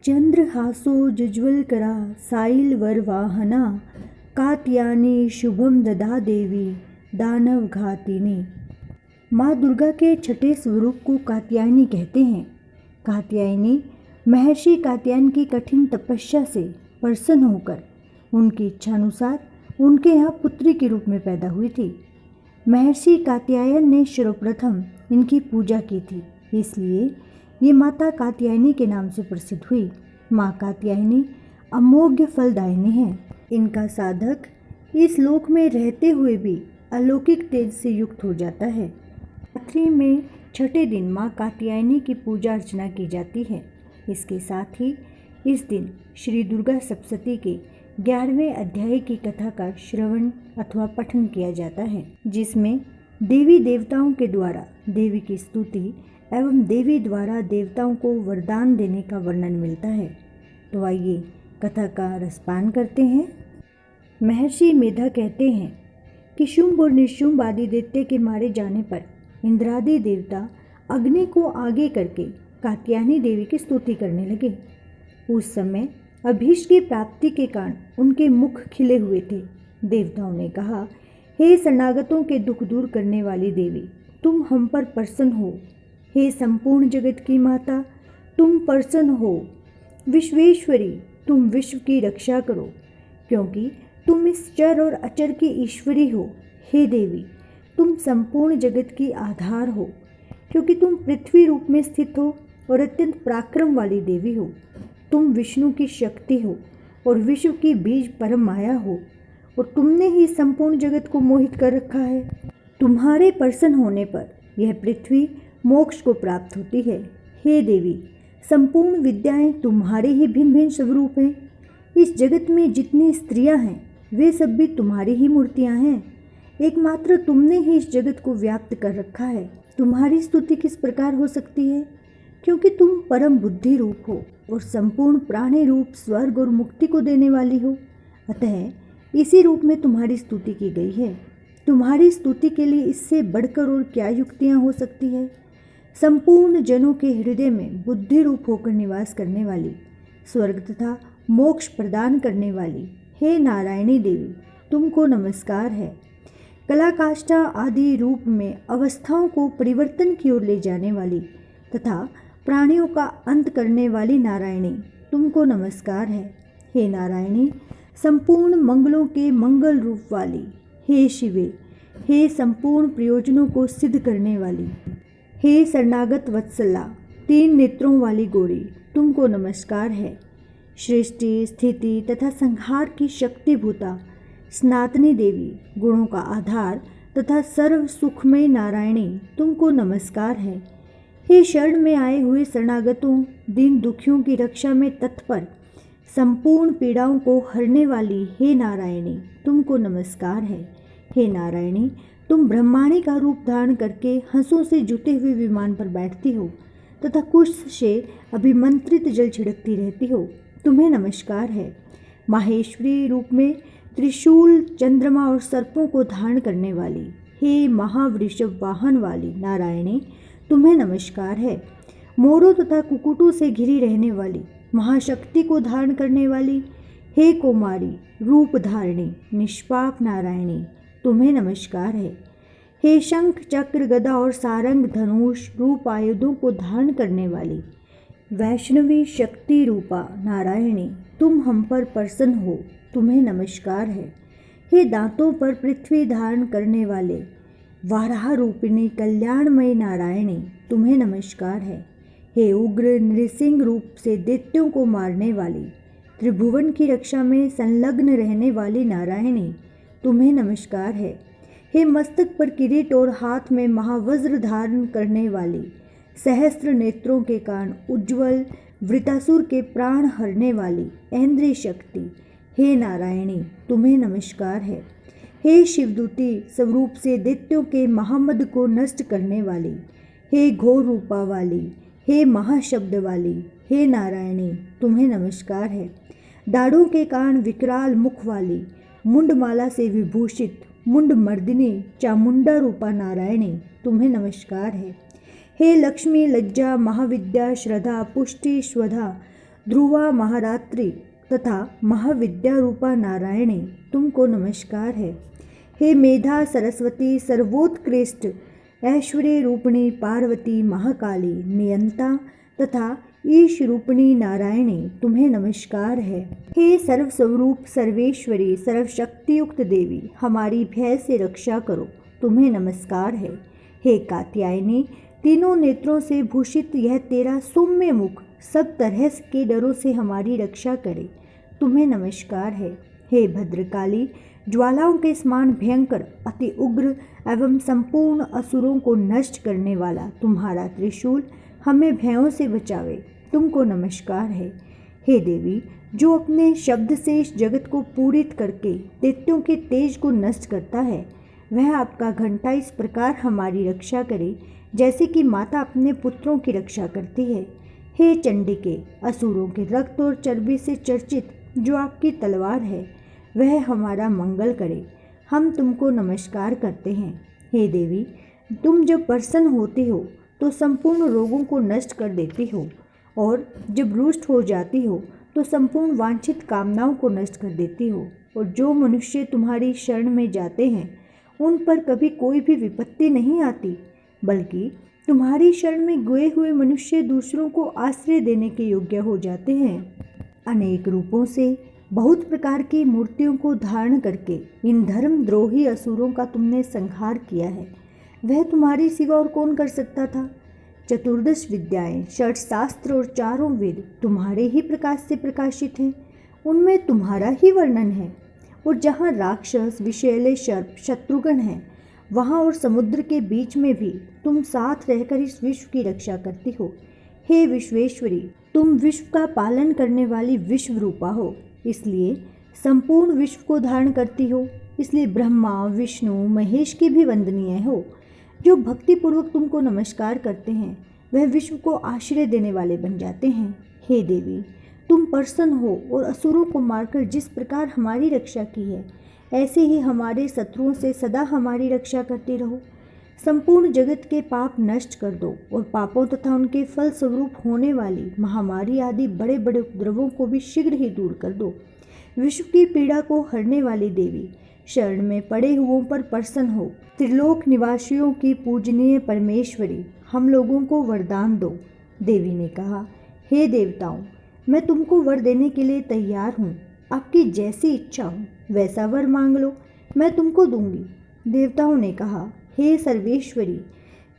चंद्रहासो जुज्वलकरा साइलवरवाहना कात्यायनी शुभम ददा देवी दानवघातिनी। माँ दुर्गा के छठे स्वरूप को कात्यायनी कहते हैं। कात्यायनी महर्षि कात्यायन की कठिन तपस्या से प्रसन्न होकर उनकी इच्छानुसार उनके यहाँ पुत्री के रूप में पैदा हुई थी। महर्षि कात्यायन ने सर्वप्रथम इनकी पूजा की थी, इसलिए ये माता कात्यायनी के नाम से प्रसिद्ध हुई। माँ कात्यायनी अमोघ फलदायिनी है। इनका साधक इस लोक में रहते हुए भी अलौकिक तेज से युक्त हो जाता है। नवरात्रि में छठे दिन माँ कात्यायनी की पूजा अर्चना की जाती है। इसके साथ ही इस दिन श्री दुर्गा सप्तशती के 11वें अध्याय की कथा का श्रवण अथवा पठन किया जाता है, जिसमें देवी देवताओं के द्वारा देवी की स्तुति एवं देवी द्वारा देवताओं को वरदान देने का वर्णन मिलता है। तो आइए कथा का रसपान करते हैं। महर्षि मेधा कहते हैं कि शुंभ और निशुंभ आदि दैत्य के मारे जाने पर इंद्रादि देवता अग्नि को आगे करके कात्यायनी देवी की स्तुति करने लगे। उस समय अभीष्ट की प्राप्ति के कारण उनके मुख खिले हुए थे। देवताओं ने कहा, हे शरणागतों के दुख दूर करने वाली देवी, तुम हम पर प्रसन्न हो। हे संपूर्ण जगत की माता, तुम प्रसन्न हो। विश्वेश्वरी, तुम विश्व की रक्षा करो, क्योंकि तुम इस चर और अचर की ईश्वरी हो। हे देवी, तुम संपूर्ण जगत की आधार हो, क्योंकि तुम पृथ्वी रूप में स्थित हो और अत्यंत पराक्रम वाली देवी हो। तुम विष्णु की शक्ति हो और विश्व की बीज परम माया हो, और तुमने ही संपूर्ण जगत को मोहित कर रखा है। तुम्हारे प्रसन्न होने पर यह पृथ्वी मोक्ष को प्राप्त होती है। हे देवी, संपूर्ण विद्याएं तुम्हारे ही भिन्न भिन्न स्वरूप हैं। इस जगत में जितनी स्त्रियां हैं वे सब भी तुम्हारी ही मूर्तियां हैं। एकमात्र तुमने ही इस जगत को व्याप्त कर रखा है। तुम्हारी स्तुति किस प्रकार हो सकती है, क्योंकि तुम परम बुद्धि रूप हो और संपूर्ण प्राणी रूप स्वर्ग और मुक्ति को देने वाली हो। अतः इसी रूप में तुम्हारी स्तुति की गई है। तुम्हारी स्तुति के लिए इससे बढ़कर और क्या युक्तियाँ हो सकती है। संपूर्ण जनों के हृदय में बुद्धि रूप होकर निवास करने वाली, स्वर्ग तथा मोक्ष प्रदान करने वाली हे नारायणी देवी, तुमको नमस्कार है। कलाकाष्ठा आदि रूप में अवस्थाओं को परिवर्तन की ओर ले जाने वाली तथा प्राणियों का अंत करने वाली नारायणी, तुमको नमस्कार है। हे नारायणी, संपूर्ण मंगलों के मंगल रूप वाली, हे शिवे, हे संपूर्ण प्रयोजनों को सिद्ध करने वाली, हे शरणागत वत्सला, 3 नेत्रों वाली गौरी, तुमको नमस्कार है। सृष्टि स्थिति तथा संहार की शक्तिभूता सनातनी देवी, गुणों का आधार तथा सर्व सुखमय नारायणी, तुमको नमस्कार है। हे शरण में आए हुए शरणागतों, दीन दुखियों की रक्षा में तत्पर, संपूर्ण पीड़ाओं को हरने वाली हे नारायणी, तुमको नमस्कार है। हे नारायणी, तुम ब्रह्माणी का रूप धारण करके हंसों से जुटे हुए विमान पर बैठती हो तथा कुश से अभिमंत्रित जल छिड़कती रहती हो, तुम्हें नमस्कार है। माहेश्वरी रूप में त्रिशूल, चंद्रमा और सर्पों को धारण करने वाली हे महावृषभ वाहन वाली नारायणी, तुम्हें नमस्कार है। मोरों तथा कुकुटों से घिरी रहने वाली महाशक्ति को धारण करने वाली हे कौमारी रूप धारिणी निष्पाप नारायणी, तुम्हें नमस्कार है। हे शंख चक्र गदा और सारंग धनुष रूप आयुधों को धारण करने वाली वैष्णवी शक्ति रूपा नारायणी, तुम हम पर प्रसन्न हो, तुम्हें नमस्कार है। हे दांतों पर पृथ्वी धारण करने वाले वाराह रूपिणी कल्याणमयी नारायणी, तुम्हें नमस्कार है। हे उग्र नृसिंह रूप से दैत्यों को मारने वाली, त्रिभुवन की रक्षा में संलग्न रहने वाली नारायणी, तुम्हें नमस्कार है। हे मस्तक पर किरीट और हाथ में महावज्र धारण करने वाली, सहस्त्र नेत्रों के कारण उज्ज्वल वृतासुर के प्राण हरने वाली ऐन्द्रिय शक्ति हे नारायणी, तुम्हें नमस्कार है। हे शिवदूती स्वरूप से दैत्यों के महामद को नष्ट करने वाली, हे घोर रूपा वाली, हे महाशब्द वाली हे नारायणी, तुम्हें नमस्कार है। दाढ़ों के कारण विकराल मुख वाली, मुंडमाला से विभूषित मुंड मर्दिनी चामुंडा रूपा नारायणी, तुम्हें नमस्कार है। हे लक्ष्मी, लज्जा, महाविद्या, श्रद्धा, पुष्टि, स्वधा ध्रुवा महारात्रि तथा महाविद्या रूपा नारायणी तुमको नमस्कार है। हे मेधा सरस्वती सर्वोत्कृष्ट ऐश्वर्य रूपिणी पार्वती महाकाली नियंता तथा ईश रूपिणी नारायणी तुम्हें नमस्कार है। हे सर्वस्वरूप सर्वेश्वरी सर्वशक्तियुक्त देवी हमारी भय से रक्षा करो तुम्हें नमस्कार है। हे कात्यायनी तीनों नेत्रों से भूषित यह तेरा सौम्य मुख सब तरह के डरों से हमारी रक्षा करे तुम्हें नमस्कार है। हे भद्रकाली ज्वालाओं के समान भयंकर अति उग्र एवं संपूर्ण असुरों को नष्ट करने वाला तुम्हारा त्रिशूल हमें भयों से बचावे तुमको नमस्कार है। हे देवी जो अपने शब्द से इस जगत को पूरित करके दैत्यों के तेज को नष्ट करता है वह आपका घंटा इस प्रकार हमारी रक्षा करे जैसे कि माता अपने पुत्रों की रक्षा करती है। हे चंडिके असुरों के रक्त और चर्बी से चर्चित जो आपकी तलवार है वह हमारा मंगल करे हम तुमको नमस्कार करते हैं। हे देवी तुम जब प्रसन्न होती हो तो संपूर्ण रोगों को नष्ट कर देती हो और जब रुष्ट हो जाती हो तो संपूर्ण वांछित कामनाओं को नष्ट कर देती हो और जो मनुष्य तुम्हारी शरण में जाते हैं उन पर कभी कोई भी विपत्ति नहीं आती बल्कि तुम्हारी शरण में गए हुए मनुष्य दूसरों को आश्रय देने के योग्य हो जाते हैं। अनेक रूपों से बहुत प्रकार की मूर्तियों को धारण करके इन धर्मद्रोही असुरों का तुमने संहार किया है वह तुम्हारी सिवा और कौन कर सकता था। चतुर्दश विद्याएं षट शास्त्र और चारों वेद तुम्हारे ही प्रकाश से प्रकाशित हैं उनमें तुम्हारा ही वर्णन है और जहाँ राक्षस विषैले सर्प शत्रुघ्न हैं वहाँ और समुद्र के बीच में भी तुम साथ रहकर इस विश्व की रक्षा करती हो। हे विश्वेश्वरी तुम विश्व का पालन करने वाली विश्व रूपा हो इसलिए संपूर्ण विश्व को धारण करती हो इसलिए ब्रह्मा विष्णु महेश की भी वंदनीय हो। जो भक्तिपूर्वक तुमको नमस्कार करते हैं वह विश्व को आश्रय देने वाले बन जाते हैं। हे देवी तुम प्रसन्न हो और असुरों को मारकर जिस प्रकार हमारी रक्षा की है ऐसे ही हमारे शत्रुओं से सदा हमारी रक्षा करते रहो। संपूर्ण जगत के पाप नष्ट कर दो और पापों तथा उनके फल स्वरूप होने वाली महामारी आदि बड़े बड़े उपद्रवों को भी शीघ्र ही दूर कर दो। विश्व की पीड़ा को हरने वाली देवी शरण में पड़े हुओं पर प्रसन्न हो। त्रिलोक निवासियों की पूजनीय परमेश्वरी हम लोगों को वरदान दो। देवी ने कहा हे देवताओं मैं तुमको वर देने के लिए तैयार हूँ आपकी जैसी इच्छा हो वैसा वर मांग लो मैं तुमको दूंगी। देवताओं ने कहा हे सर्वेश्वरी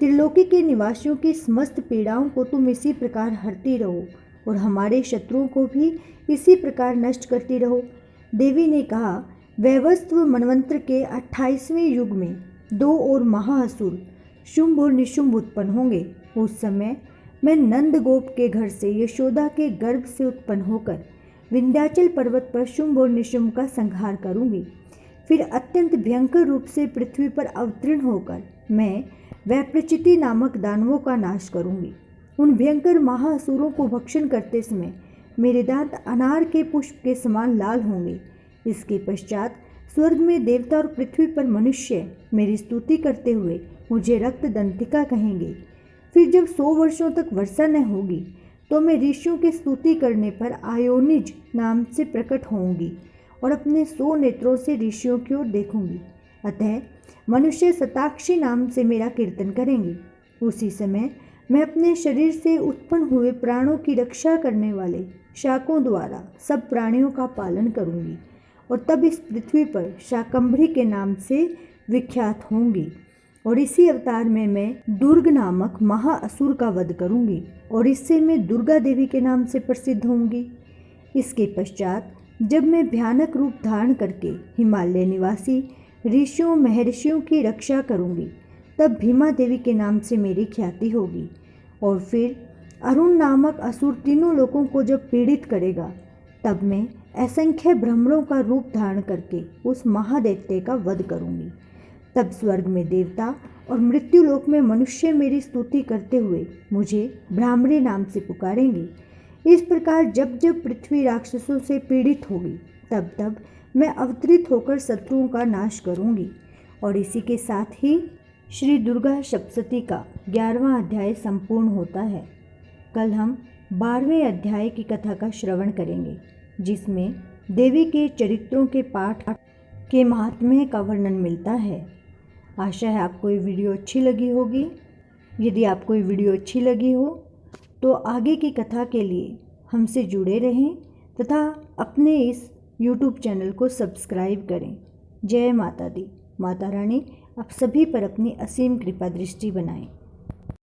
त्रिलोकी के निवासियों की समस्त पीड़ाओं को तुम इसी प्रकार हरती रहो और हमारे शत्रुओं को भी इसी प्रकार नष्ट करती रहो। देवी ने कहा वैवस्व मनवंत्र के 28वें युग में दो और महाअसुर शुंभ और निशुंभ उत्पन्न होंगे। उस समय मैं नंद गोप के घर से यशोदा के गर्भ से उत्पन्न होकर विंध्याचल पर्वत पर शुंभ और निशुंभ का संहार करूंगी। फिर अत्यंत भयंकर रूप से पृथ्वी पर अवतीर्ण होकर मैं वैप्रचिति नामक दानवों का नाश करूंगी। उन भयंकर महाअसुरों को भक्षण करते समय मेरे दांत अनार के पुष्प के समान लाल होंगे। इसके पश्चात स्वर्ग में देवता और पृथ्वी पर मनुष्य मेरी स्तुति करते हुए मुझे रक्त दंतिका कहेंगे। फिर जब 100 वर्षों तक वर्षा न होगी तो मैं ऋषियों की स्तुति करने पर आयोनिज नाम से प्रकट होंगी और अपने 100 नेत्रों से ऋषियों की ओर देखूंगी। अतः मनुष्य शताक्षी नाम से मेरा कीर्तन करेंगे। उसी समय मैं अपने शरीर से उत्पन्न हुए प्राणों की रक्षा करने वाले शाकों द्वारा सब प्राणियों का पालन करूंगी और तब इस पृथ्वी पर शाकंभरी के नाम से विख्यात होंगी और इसी अवतार में मैं दुर्ग नामक महाअसुर का वध करूंगी और इससे मैं दुर्गा देवी के नाम से प्रसिद्ध होंगी। इसके पश्चात जब मैं भयानक रूप धारण करके हिमालय निवासी ऋषियों महर्षियों की रक्षा करूंगी तब भीमा देवी के नाम से मेरी ख्याति होगी। और फिर अरुण नामक असुर तीनों लोगों को जब पीड़ित करेगा तब मैं असंख्य भ्रमरों का रूप धारण करके उस महादैत्य का वध करूंगी। तब स्वर्ग में देवता और मृत्युलोक में मनुष्य मेरी स्तुति करते हुए मुझे ब्राह्मणी नाम से पुकारेंगे। इस प्रकार जब जब पृथ्वी राक्षसों से पीड़ित होगी तब तब मैं अवतरित होकर शत्रुओं का नाश करूंगी। और इसी के साथ ही श्री दुर्गा सप्तशती का 11वां अध्याय संपूर्ण होता है। कल हम 12वें अध्याय की कथा का श्रवण करेंगे, जिसमें देवी के चरित्रों के पाठ के महात्म्य का वर्णन मिलता है। आशा है आपको ये वीडियो अच्छी लगी होगी। यदि आपको ये वीडियो अच्छी लगी हो तो आगे की कथा के लिए हमसे जुड़े रहें तथा अपने इस YouTube चैनल को सब्सक्राइब करें। जय माता दी। माता रानी आप सभी पर अपनी असीम कृपा दृष्टि बनाएं।